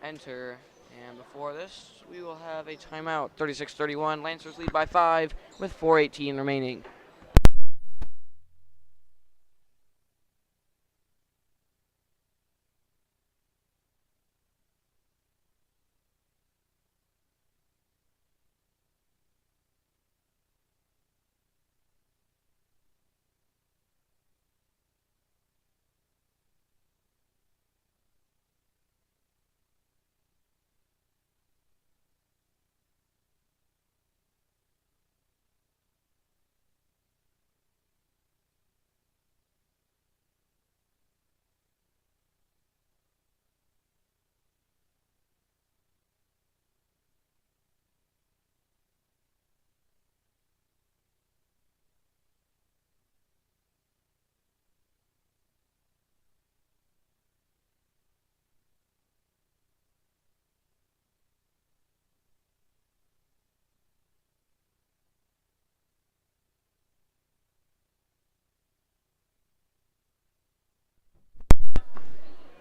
enter. And before this, we will have a timeout. 36-31. Lancers lead by 5 with 4:18 remaining.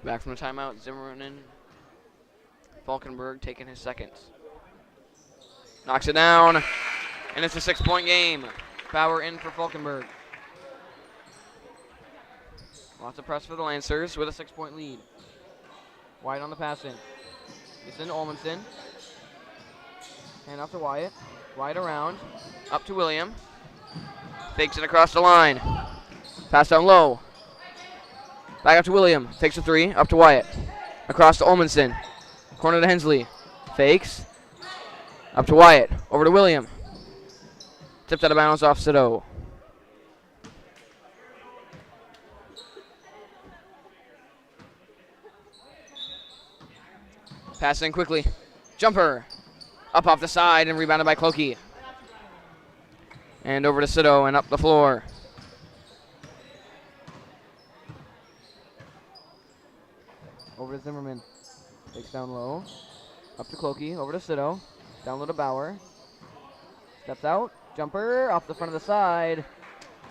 Back from the timeout, Zimmerman. Falkenberg taking his second. Knocks it down, and it's a 6-point game. Bauer in for Falkenberg. Lots of press for the Lancers with a 6-point lead. Wyatt on the pass in. It's in Olmanson. Hand off to Wyatt. Wyatt around. Up to William. Fakes it across the line. Pass down low. Back up to William. Takes a 3. Up to Wyatt. Across to Olmanson. Corner to Hensley. Fakes. Up to Wyatt. Over to William. Tipped out of bounds off Sito. Pass in quickly. Jumper. Up off the side and rebounded by Cloaky. And over to Sito and up the floor. Over to Zimmerman. Takes down low. Up to Cloaky. Over to Sito. Down low to Bauer. Steps out. Jumper off the front of the side.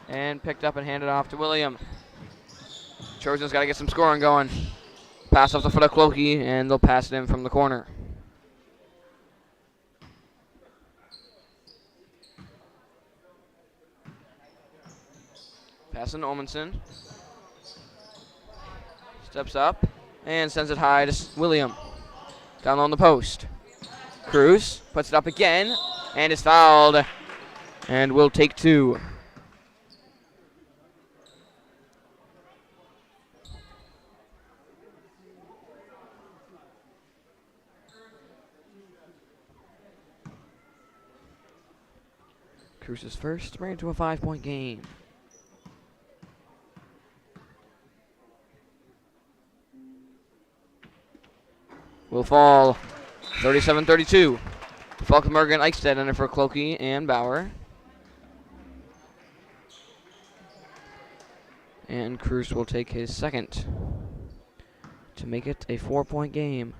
And picked up and handed off to William. Trojans got to get some scoring going. Pass off the foot of Cloaky, and they'll pass it in from the corner. Pass in to Olmanson. Steps up and sends it high to William. Down on the post. Cruz puts it up again and is fouled. And will take 2. Cruz is first, bring it to a 5-point game. Will fall 37-32. Falkenberg and Eichstead in it for Cloaky and Bauer. And Cruz will take his second to make it a 4-point game.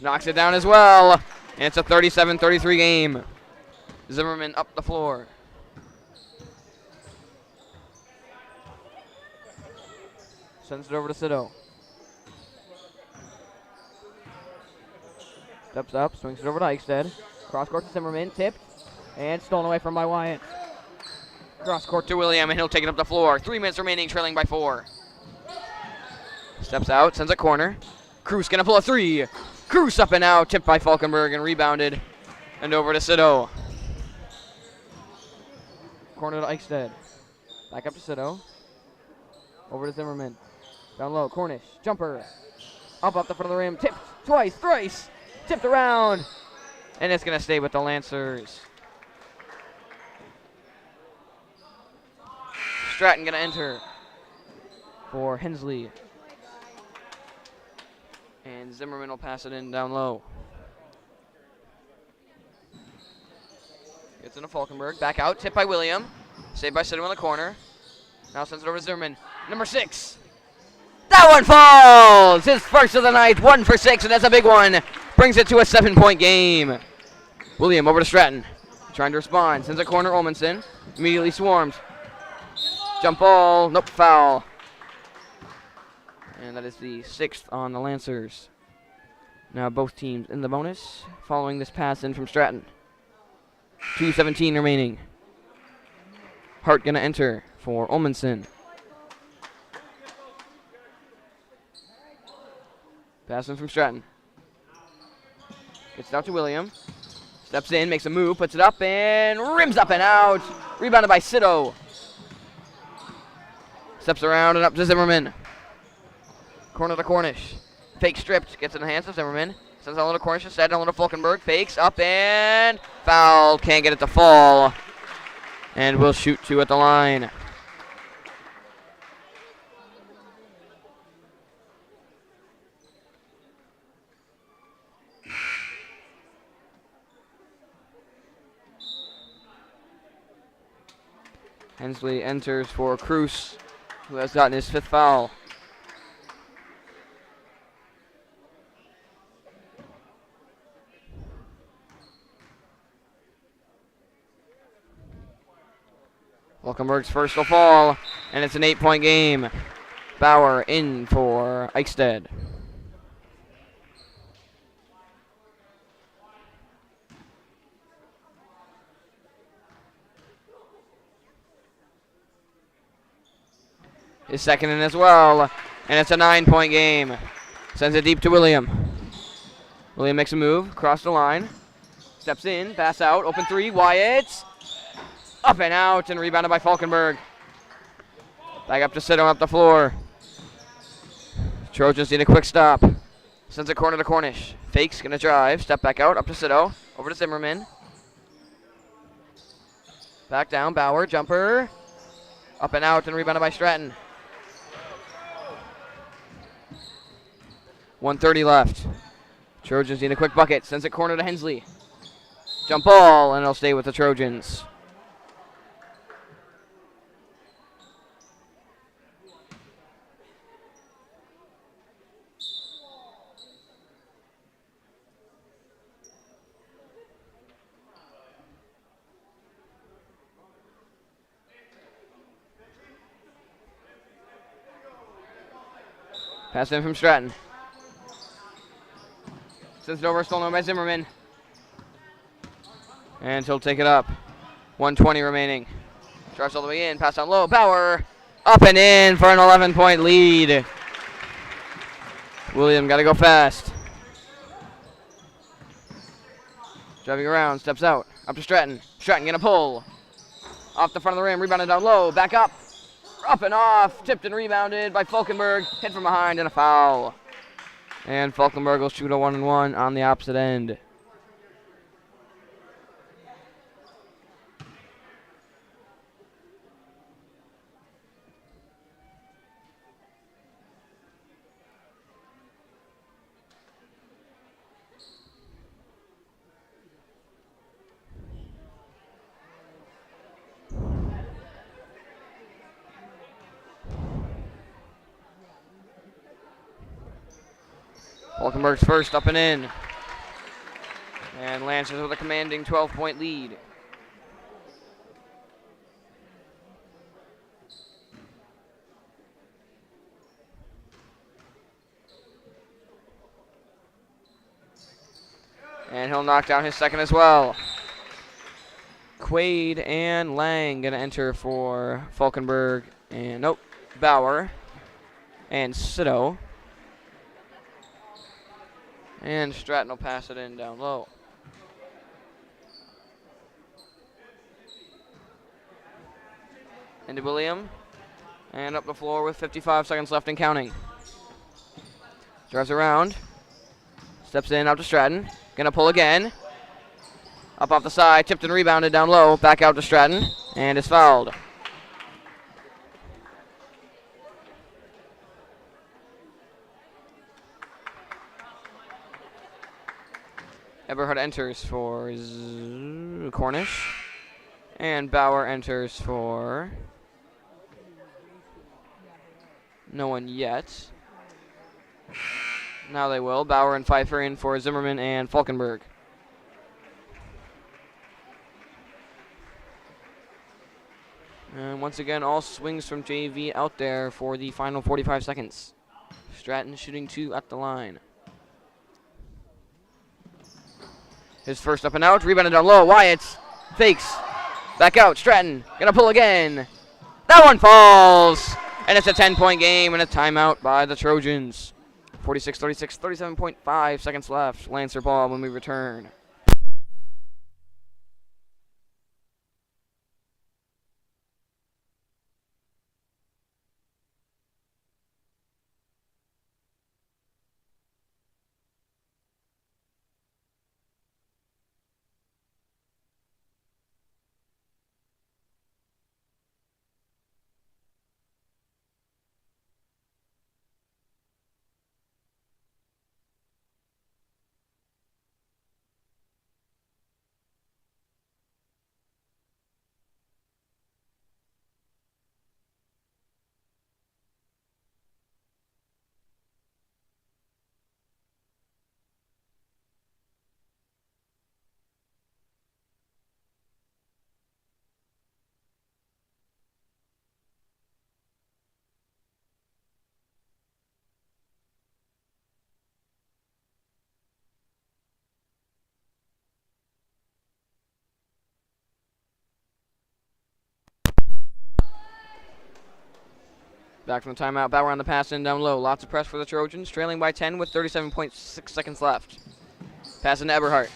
Knocks it down as well. And it's a 37-33 game. Zimmerman up the floor. Sends it over to Sito. Steps up, swings it over to Eichstead. Cross court to Zimmerman, tipped, and stolen away from by Wyatt. Cross court to William, and he'll take it up the floor. 3 minutes remaining, trailing by 4. Steps out, sends a corner. Cruz gonna pull a 3. Cruz up and out, tipped by Falkenberg and rebounded. And over to Sito. corner to Eichstead. Back up to Sito. Over to Zimmerman. Down low, Cornish. Jumper. Up the front of the rim. Tipped twice, thrice. Tipped around. And it's going to stay with the Lancers. Stratton going to enter for Hensley. And Zimmerman will pass it in down low. Gets into Falkenberg. Back out. Tipped by William. Saved by Sito in the corner. Now sends it over to Zimmerman. Number 6. That one falls! His first of the night. 1 for 6, and that's a big one. Brings it to a 7-point game. William over to Stratton. Trying to respond. Sends a corner. Olmanson. Immediately swarms. Jump ball. Nope, foul. And that is the 6th on the Lancers. Now both teams in the bonus following this pass in from Stratton. 2:17 remaining. Hart going to enter for Olmanson. Pass in from Stratton. Gets it out to William. Steps in, makes a move, puts it up, and rims up and out. Rebounded by Sito. Steps around and up to Zimmerman. Corner to Cornish. Fake stripped, gets in the hands of Zimmerman. Sends a little Cornish instead, down to Falkenberg. Fakes, up and foul. Can't get it to fall. And will shoot 2 at the line. Hensley enters for Cruz, who has gotten his 5th foul. Falkenberg's first will fall, and it's an 8-point game. Bauer in for Eichstead. His second in as well, and it's a 9-point game. Sends it deep to William. William makes a move, across the line. Steps in, pass out, open 3, Wyatt. Up and out, and rebounded by Falkenberg. Back up to Sito up the floor. Trojans need a quick stop. Sends a corner to Cornish. Fakes, gonna drive, step back out, up to Sito. Over to Zimmerman. Back down, Bauer, jumper. Up and out, and rebounded by Stratton. 1:30 left. Trojans need a quick bucket. Sends it corner to Hensley. Jump ball, and it'll stay with the Trojans. Pass in from Stratton. Sends it over, stolen by Zimmerman. And he'll take it up. 1:20 remaining. Drives all the way in, pass down low. Bauer up and in for an 11-point lead. William got to go fast. Driving around, steps out. Up to Stratton. Stratton gonna pull. Off the front of the rim, rebounded down low. Back up. Up and off, tipped and rebounded by Falkenberg. Hit from behind and a foul. And Falkenberg will shoot a 1-and-1 on the opposite end. Falkenberg's first up and in. And Lancers with a commanding 12-point lead. And he'll knock down his second as well. Quaid and Lang going to enter for Falkenberg. And nope, Bauer and Sito. And Stratton will pass it in down low. into William. And up the floor with 55 seconds left and counting. Drives around. Steps in, out to Stratton. Gonna pull again. Up off the side, tipped and rebounded down low. Back out to Stratton, and is fouled. Eberhardt enters for Cornish. And Bauer enters for no one yet. Now they will. Bauer and Pfeiffer in for Zimmerman and Falkenberg. And once again, all swings from JV out there for the final 45 seconds. Stratton shooting 2 at the line. His first up and out, rebounded down low. Wyatt fakes. Back out, Stratton. Gonna pull again. That one falls. And it's a 10-point game and a timeout by the Trojans. 46-36, 37.5 seconds left. Lancer ball when we return. Back from the timeout, Bauer on the pass in down low. Lots of press for the Trojans, trailing by 10 with 37.6 seconds left. Pass into Eberhardt.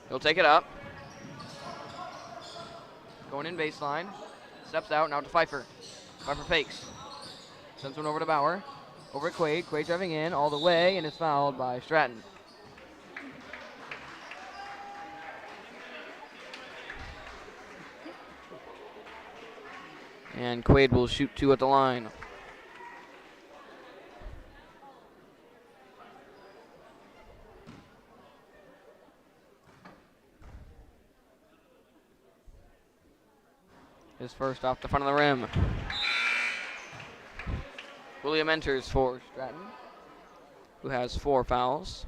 He'll take it up. Going in baseline. Steps out, now to Pfeiffer. Pfeiffer fakes. Sends one over to Bauer. Over at Quaid. Quaid driving in all the way and is fouled by Stratton. And Quaid will shoot 2 at the line. His first off the front of the rim. William enters for Stratton, who has 4 fouls.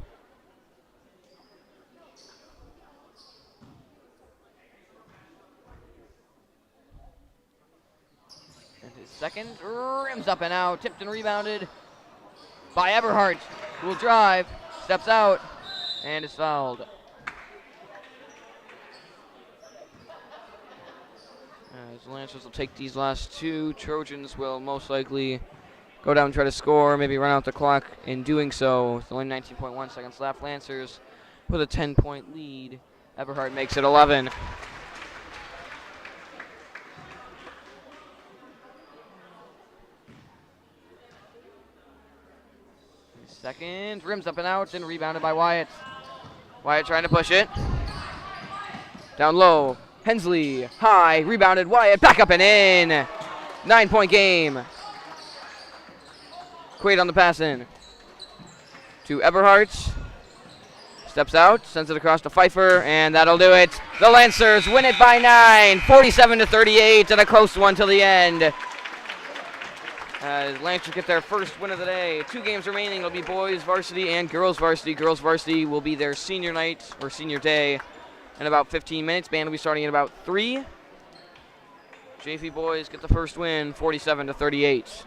Second, rims up and out, tipped and rebounded by Eberhardt, who will drive, steps out, and is fouled. As Lancers will take these last 2, Trojans will most likely go down and try to score, maybe run out the clock in doing so. With only 19.1 seconds left, Lancers with a 10-point lead. Eberhardt makes it 11. Second, rims up and out, and rebounded by Wyatt. Wyatt trying to push it. Down low, Hensley, high, rebounded, Wyatt, back up and in. 9-point game. Quaid on the pass in. To Eberhardt. Steps out, sends it across to Pfeiffer, and that'll do it. The Lancers win it by 9, 47-38, and a close one till the end. Lancers get their first win of the day. 2 games remaining. It'll be boys varsity and girls varsity. Girls varsity will be their senior night or senior day in about 15 minutes. Band will be starting at about 3. JV boys get the first win, 47-38.